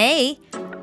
Hey,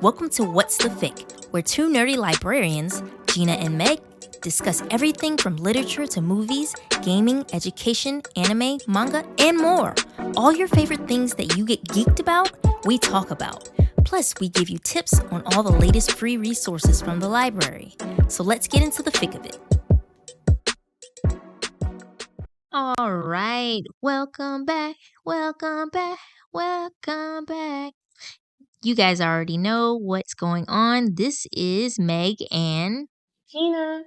welcome to What's the FIC, where two nerdy librarians, Gina and Meg, discuss everything from literature to movies, gaming, education, anime, manga, and more. All your favorite things that you get geeked about, we talk about. Plus, we give you tips on all the latest free resources from the library. So let's get into the thick of it. All right, welcome back, welcome back, welcome back. You guys already know what's going on. This is Meg Gina.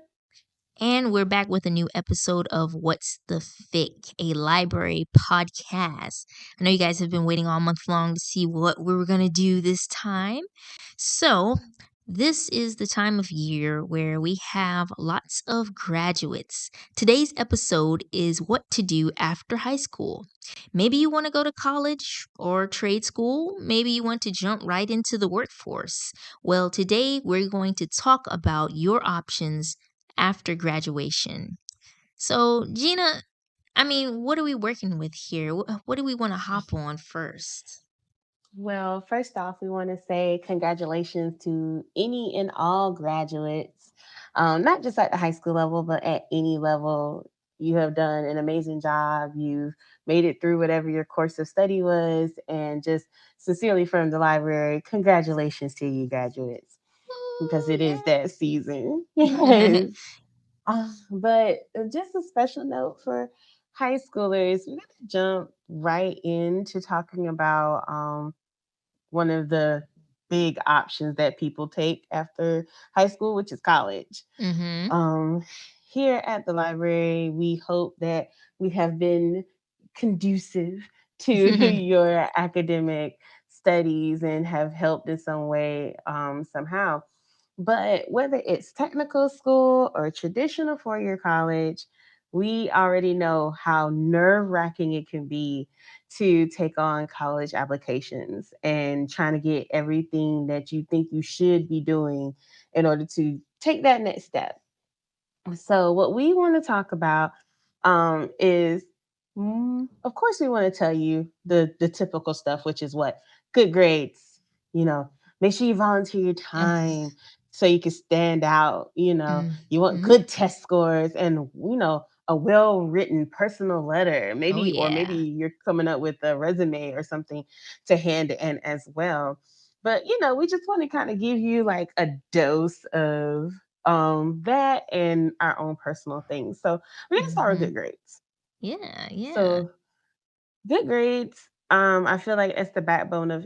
and we're back with a new episode of What's the Fic, a library podcast. I know you guys have been waiting all month long to see what we were going to do this time. So, this is the time of year where we have lots of graduates. Today's episode is what to do after high school. Maybe you want to go to college or trade school. Maybe you want to jump right into the workforce. Well, today we're going to talk about your options after graduation. So, Gina, what are we working with here? What do we want to hop on first? Well, first off, we want to say congratulations to any and all graduates, not just at the high school level, but at any level. You have done an amazing job. You've made it through whatever your course of study was, and just sincerely from the library, congratulations to you, graduates, because Ooh, it is that season. yeah. Yes. But just a special note for high schoolers, we're going to jump right into talking about one of the big options that people take after high school, which is college. Mm-hmm. Um, Here at the library, we hope that we have been conducive to your academic studies and have helped in some way, somehow. But whether it's technical school or traditional four year college, we already know how nerve wracking it can be to take on college applications and trying to get everything that you think you should be doing in order to take that next step. So, what we want to talk about is, of course, we want to tell you the typical stuff, which is what good grades. You know, make sure you volunteer your time so you can stand out. You want Mm-hmm. good test scores and a well written personal letter, Oh, maybe yeah. you're coming up with a resume or something to hand in as well. But we just want to kind of give you like a dose of that and our own personal things. So we're gonna start with Mm-hmm. good grades. Yeah, yeah. So good grades, I feel like it's the backbone of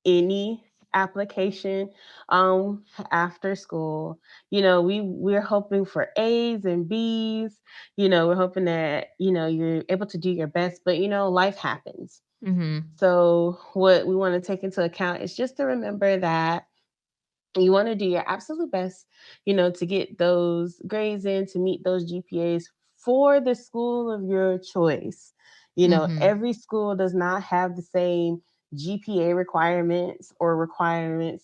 any application after school. We're hoping for A's and B's. We're hoping that you're able to do your best, but life happens. Mm-hmm. So what we want to take into account is just to remember that you want to do your absolute best, to get those grades in, to meet those GPAs for the school of your choice. Mm-hmm. Every school does not have the same GPA requirements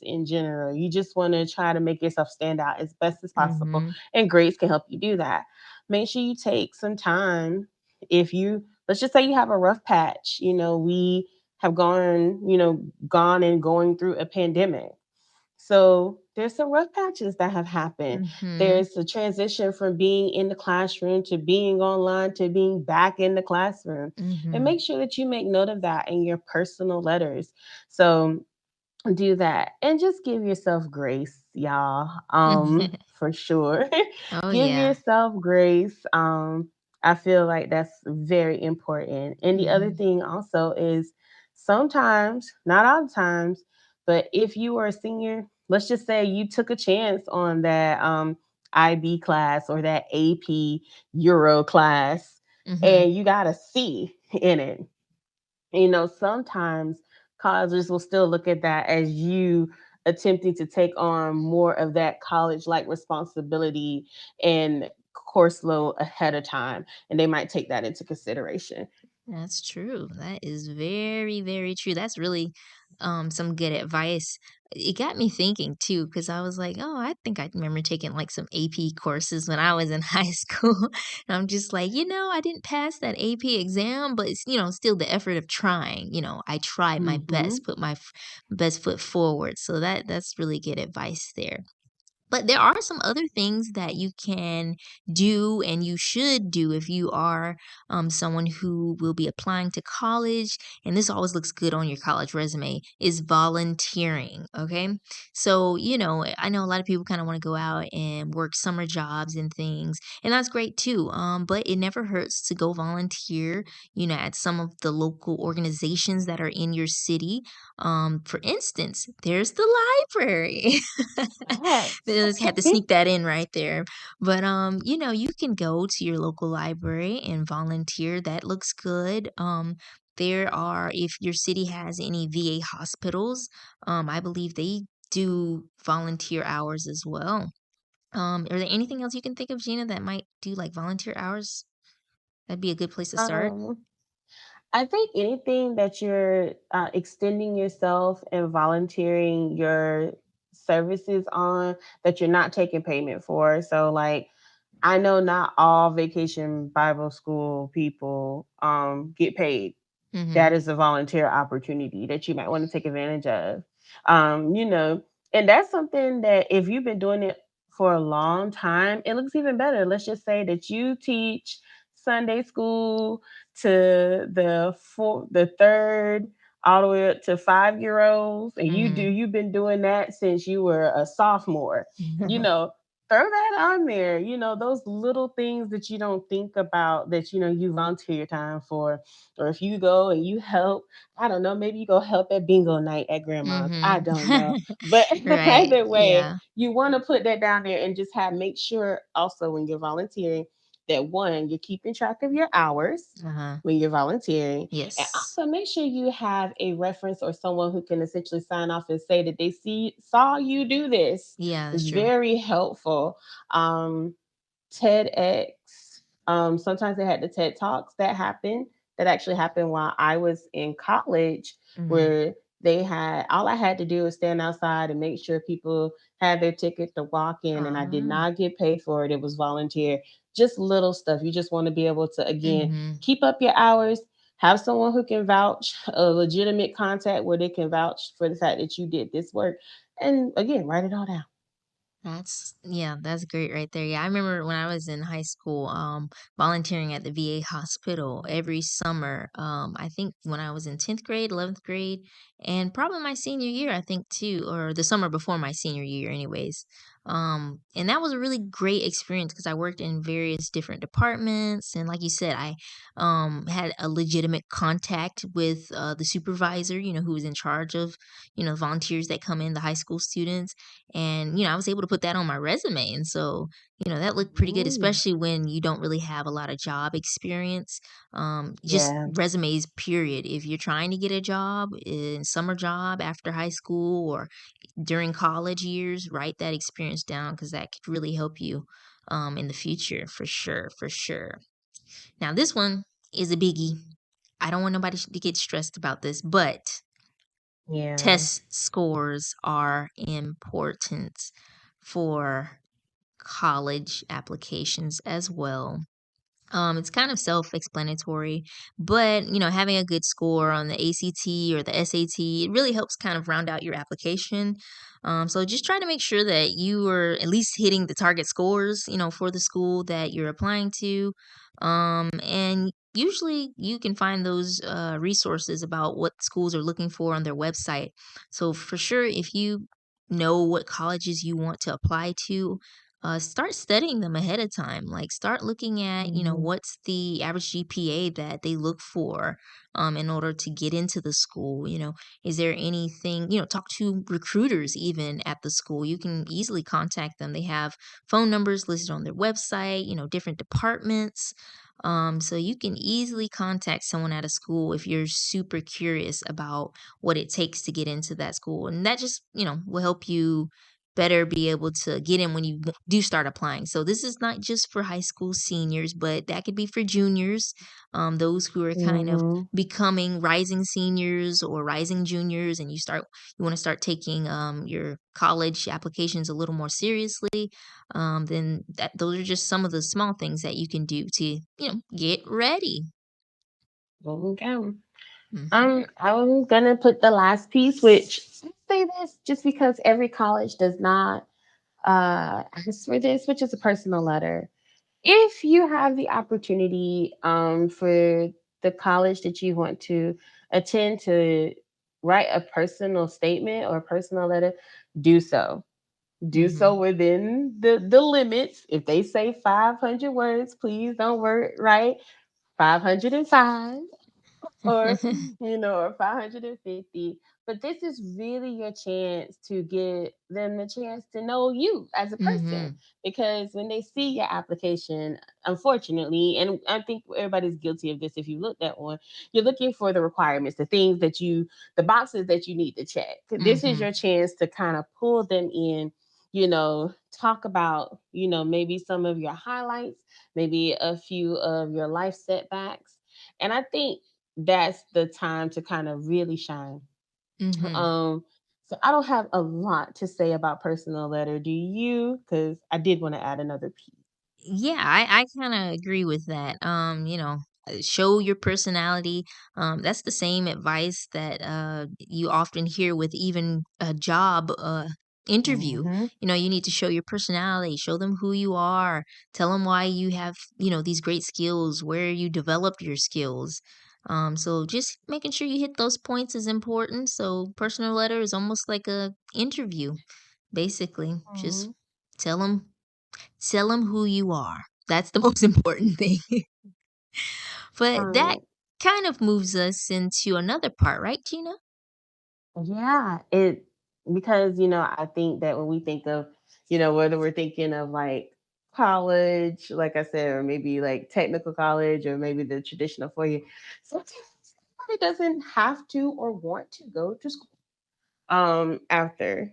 in general. You just want to try to make yourself stand out as best as possible, Mm-hmm. and grades can help you do that. Make sure you take some time. If you, let's just say you have a rough patch, we have gone and going through a pandemic, so there's some rough patches that have happened. Mm-hmm. There's a transition from being in the classroom to being online to being back in the classroom. And Mm-hmm. make sure that you make note of that in your personal letters. So do that and just give yourself grace, y'all. For sure. Oh, Give yeah. yourself grace. I feel like that's very important. And the other Mm-hmm. thing also is sometimes, not all the times, but if you are a senior, let's just say you took a chance on that IB class or that AP Euro class Mm-hmm. and you got a C in it. Sometimes colleges will still look at that as you attempting to take on more of that college like responsibility and course load ahead of time. And they might take that into consideration. That's true. That is very, very true. That's really some good advice. It got me thinking too, because I was like, oh, I think I remember taking like some AP courses when I was in high school. And I'm just like, I didn't pass that AP exam, but it's, still the effort of trying. I tried my Mm-hmm. best, put my best foot forward. So that's really good advice there. But there are some other things that you can do and you should do if you are someone who will be applying to college. And this always looks good on your college resume is volunteering. Okay. So, I know a lot of people kind of want to go out and work summer jobs and things, and that's great too. But it never hurts to go volunteer, at some of the local organizations that are in your city. For instance, there's the library. Facts. Just had to sneak that in right there. But you can go to your local library and volunteer. That looks good. There are, if your city has any VA hospitals, I believe they do volunteer hours as well. Are there anything else you can think of, Gina, that might do like volunteer hours? That'd be a good place to start. um I think anything that you're extending yourself and volunteering your services on that you're not taking payment for. So, like, I know not all vacation Bible school people get paid. That Mm-hmm. is a volunteer opportunity that you might want to take advantage of. You know, and that's something that if you've been doing it for a long time, it looks even better. Let's just say that you teach Sunday school to the third all the way up to 5 year olds, and Mm-hmm. you've been doing that since you were a sophomore. You know, throw that on there. You know, those little things that you don't think about that you volunteer your time for, or if you go and you help, I don't know, maybe you go help at bingo night at grandma's. I don't know. Mm-hmm. But Right. either way, Yeah. you want to put that down there and just have make sure also when you're volunteering that one, you're keeping track of your hours Uh-huh. when you're volunteering. And Yes. also make sure you have a reference or someone who can essentially sign off and say that they saw you do this. Yeah, that's It's true. very helpful. Um, TEDx. Sometimes they had the TED Talks that actually happened while I was in college, Mhm. where they had all I had to do was stand outside and make sure people had their ticket to walk in, and I did Ah. not get paid for it. It was volunteer, just little stuff. You just want to be able to again Mhm. keep up your hours. Have someone who can vouch, a legitimate contact where they can vouch for the fact that you did this work. And again, write it all down. That's great right there. Yeah, I remember when I was in high school, volunteering at the VA hospital every summer. I think when I was in 10th grade, 11th grade, and probably my senior year, I think too, or the summer before my senior year, anyways. And that was a really great experience because I worked in various different departments, and like you said, I had a legitimate contact with the supervisor, who was in charge of volunteers that come in, the high school students, and I was able to put that on my resume, and so that looked pretty good, Ooh, especially when you don't really have a lot of job experience. Just yeah. resumes period. If you're trying to get a job, in summer job after high school or during college years, write that experience down because that could really help you in the future, for sure, for sure. Now this one is a biggie. I don't want nobody to get stressed about this, but Yeah. test scores are important for college applications as well. It's kind of self-explanatory, but having a good score on the ACT or the SAT, it really helps kind of round out your application. So just try to make sure that you are at least hitting the target scores, for the school that you're applying to. And usually you can find those resources about what schools are looking for on their website. So for sure, if you know what colleges you want to apply to, start studying them ahead of time. Like start looking at, Mhm. what's the average GPA that they look for in order to get into the school. Is there anything, talk to recruiters even at the school. You can easily contact them. They have phone numbers listed on their website, different departments. So you can easily contact someone at a school if you're super curious about what it takes to get into that school. And that just, will help you better be able to get in when you do start applying. So this is not just for high school seniors, but that could be for juniors, those who are kind of Mhm. becoming rising seniors or rising juniors, and you want to start taking your college applications a little more seriously. Then those are just some of the small things that you can do to get ready. Okay. Hmm. I'm gonna put the last piece, which I say this just because every college does not ask for this, which is a personal letter. If you have the opportunity for the college that you want to attend to write a personal statement or a personal letter, do so. Do so Hmm. within the limits. If they say 500 words, please don't write 505 or or 550. But this is really your chance to give them the chance to know you as a person, Hmm. because when they see your application, unfortunately, and I think everybody's guilty of this, if you looked at one, you're looking for the requirements, the things that you the boxes that you need to check. This is Hmm. your chance to kind of pull them in, talk about, maybe some of your highlights, maybe a few of your life setbacks. And I think that's the time to kind of really shine. Hmm. Um, so I don't have a lot to say about personal letter. Do you? Because I did want to add another piece. Yeah, I kind of agree with that. Show your personality. That's the same advice that you often hear with even a job interview. Mm-hmm. You need to show your personality, show them who you are, tell them why you have, these great skills, where you developed your skills. So just making sure you hit those points is important. So personal letter is almost like a interview, basically. Just Mm-hmm. tell them Tell them who you are. That's the most important thing. But that Um, kind of moves us into another part, right, Gina? yeah, it because I think that when we think of, whether we're thinking of like college, like I said, or maybe like technical college, or maybe the traditional 4 year, sometimes somebody doesn't have to or want to go to school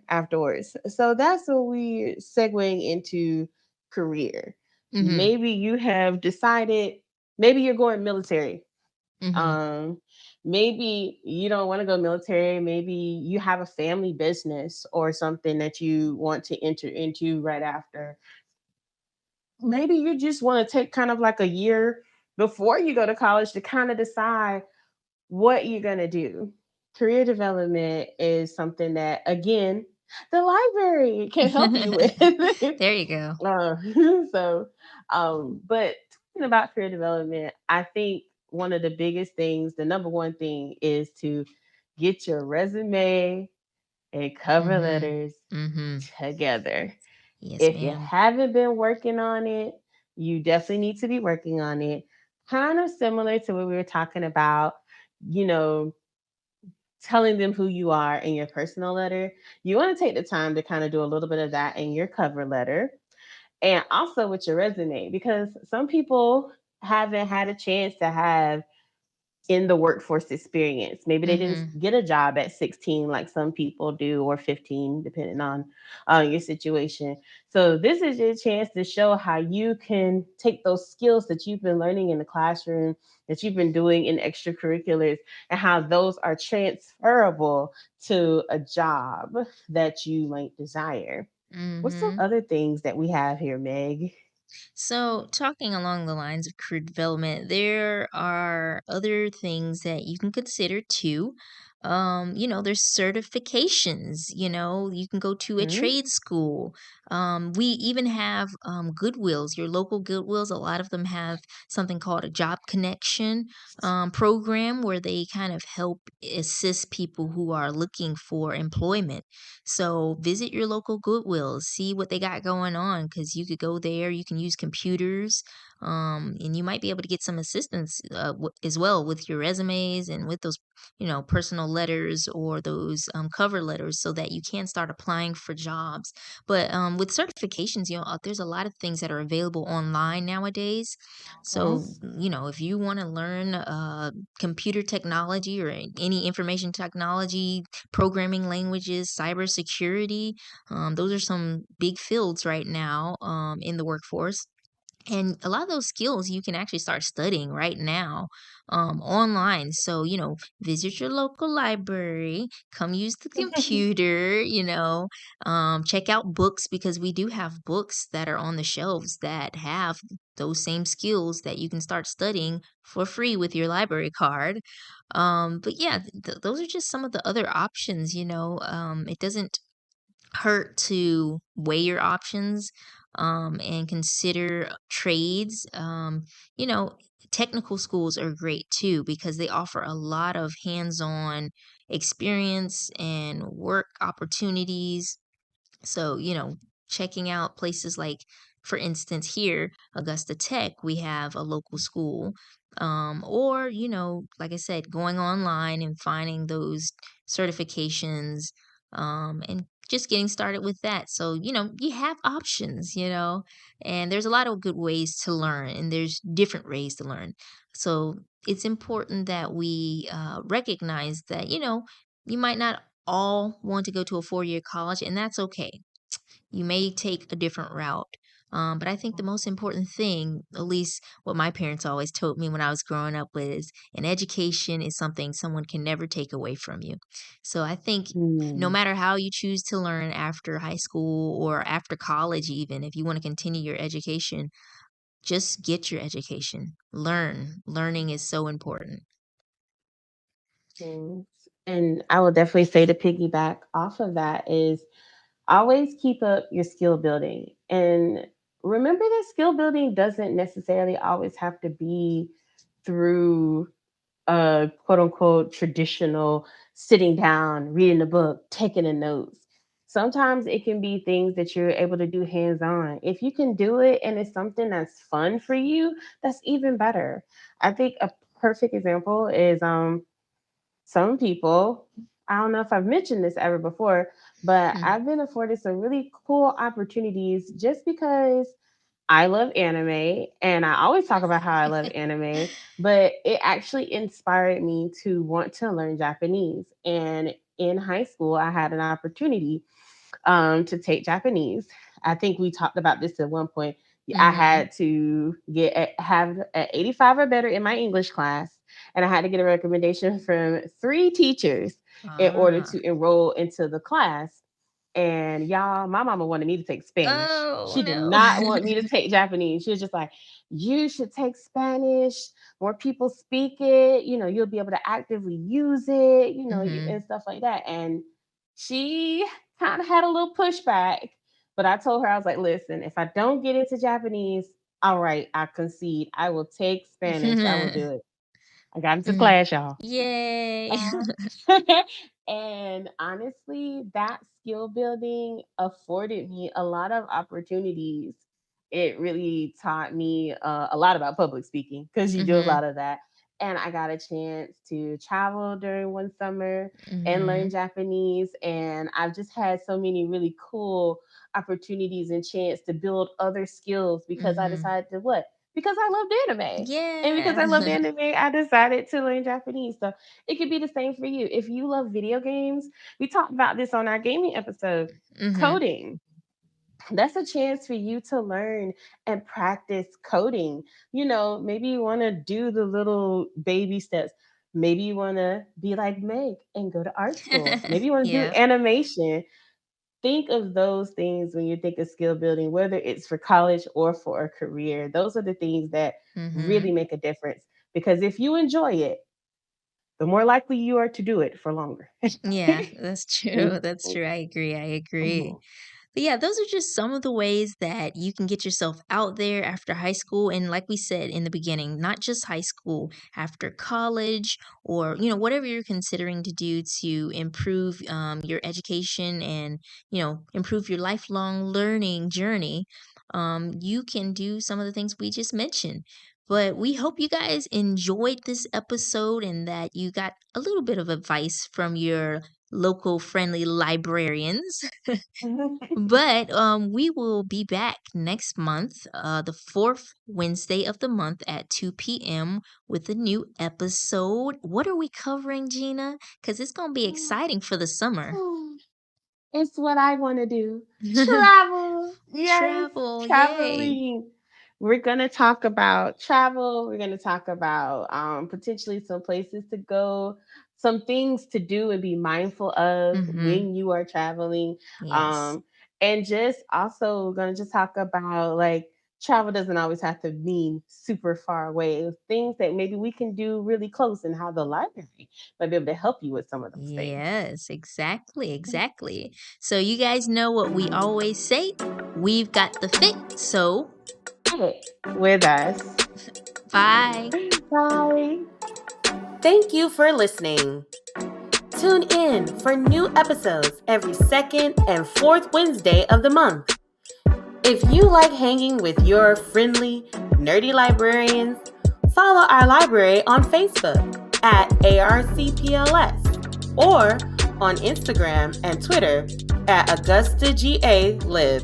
afterwards. So that's what we're segueing into career. Mhm. Maybe you have decided, maybe you're going military. Mhm. um Maybe you don't want to go military, maybe you have a family business or something that you want to enter into right after. Maybe you just want to take kind of like a year before you go to college to kind of decide what you're going to do. Career development is something that, again, the library can help you with. There you go. uh, so, but talking about career development, I think one of the biggest things, the number one thing, is to get your resume and cover Mhm. letters Mhm. together. Yes, If you ma'am. haven't been working on it, you definitely need to be working on it. Kind of similar to what we were talking about, you know, telling them who you are in your personal letter. You want to take the time to kind of do a little bit of that in your cover letter and also with your resume, because some people haven't had a chance to have in the workforce experience. Maybe they didn't Mhm. get a job at 16 like some people do, or 15, depending on your situation. So this is your chance to show how you can take those skills that you've been learning in the classroom, that you've been doing in extracurriculars, and how those are transferable to a job that you might desire. What's some Mhm. other things that we have here, Meg? So, talking along the lines of career development, there are other things that you can consider too. There's certifications, you can go to a Hmm. trade school. We even have Goodwills, your local Goodwills. A lot of them have something called a job connection program where they kind of help assist people who are looking for employment. So visit your local Goodwill, see what they got going on, because you could go there. You can use computers, and you might be able to get some assistance as well with your resumes and with those, personal letters or those cover letters so that you can start applying for jobs. But with certifications, there's a lot of things that are available online nowadays. So, Yes. if you want to learn computer technology or any information technology, programming languages, cybersecurity, those are some big fields right now in the workforce. And a lot of those skills you can actually start studying right now online. So, visit your local library, come use the computer, check out books because we do have books that are on the shelves that have those same skills that you can start studying for free with your library card. But yeah, those are just some of the other options. It doesn't hurt to weigh your options and consider trades. You know, Technical schools are great too because they offer a lot of hands on experience and work opportunities. So, checking out places like, for instance, here, Augusta Tech, we have a local school. Or, like I said, going online and finding those certifications and just getting started with that. So, you have options, and there's a lot of good ways to learn, and there's different ways to learn. So, it's important that we recognize that, you might not all want to go to a 4-year college, and that's okay. You may take a different route. But I think the most important thing, at least what my parents always told me when I was growing up, was an education is something someone can never take away from you. So I think no Mm, matter how you choose to learn after high school or after college, even if you want to continue your education, just get your education. Learn. Learning is so important. mm. And I will definitely say to piggyback off of that is always keep up your skill building. And remember that skill building doesn't necessarily always have to be through a quote unquote traditional sitting down, reading a book, taking the notes. Sometimes it can be things that you're able to do hands on. If you can do it and it's something that's fun for you, that's even better. I think a perfect example is some people, I don't know if I've mentioned this ever before, but Hmm. I've been afforded some really cool opportunities just because I love anime and I always talk about how I love anime, but it actually inspired me to want to learn Japanese. And in high school, I had an opportunity to take Japanese. I think we talked about this at one point. I Hmm. had to have an 85 or better in my English class, and I had to get a recommendation from 3 teachers in order Ah. to enroll into the class. And y'all, my mama wanted me to take Spanish. Oh, She did no. not want me to take Japanese. She was just like, you should take Spanish. More people speak it. You'll be able to actively use it, Hmm. and stuff like that. And she kind of had a little pushback, but I told her, I was like, listen, if I don't get into Japanese, all right, I concede. I will take Spanish. I will do it. I got into Hmm. class, y'all. Yay. Uh, and honestly, that skill building afforded me a lot of opportunities. It really taught me a lot about public speaking because you do a Hmm. lot of that. And I got a chance to travel during one summer and learn Hmm. Japanese. And I've just had so many really cool opportunities and chance to build other skills because I Hmm. decided to what? Because I loved anime. And because Yeah. I loved anime, I decided to learn Japanese. So it could be the same for you. If you love video games, we talked about this on our gaming episode. Hmm. Coding. That's a chance for you to learn and practice coding. Maybe you want to do the little baby steps. Maybe you want to be like Meg and go to art school. Maybe you want to do Yeah. animation. Think of those things when you think of skill building, whether it's for college or for a career. Those are the things that Hmm. really make a difference. Because if you enjoy it, the more likely you are to do it for longer. Yeah, that's And, true. That's true. I agree. I agree. mhm, But yeah, those are just some of the ways that you can get yourself out there after high school. And like we said in the beginning, not just high school, after college or, whatever you're considering to do to improve your education and, improve your lifelong learning journey, you can do some of the things we just mentioned. But we hope you guys enjoyed this episode and that you got a little bit of advice from your local friendly librarians. But we will be back next month, the fourth Wednesday of the month at 2 p.m. with a new episode. What are we covering, Gina? Because it's going to be exciting for the summer. It's what I want to do. Travel. Yes, Travel, yay. traveling. We're going to talk about travel. We're going to talk about potentially some places to go, some things to do and be mindful of Mm-hmm. when you are traveling. Yes. Um, and just also going to just talk about like travel doesn't always have to mean super far away. Things that maybe we can do really close and how the library might be able to help you with some of those things. Yes, exactly, exactly. So you guys know what we always say. We've got the FIC, so Hey, with us. bye. Bye. Thank you for listening. Tune in for new episodes every second and fourth Wednesday of the month. If you like hanging with your friendly, nerdy librarians, follow our library on Facebook at ARCPLS or on Instagram and Twitter at Augusta-GA Lib.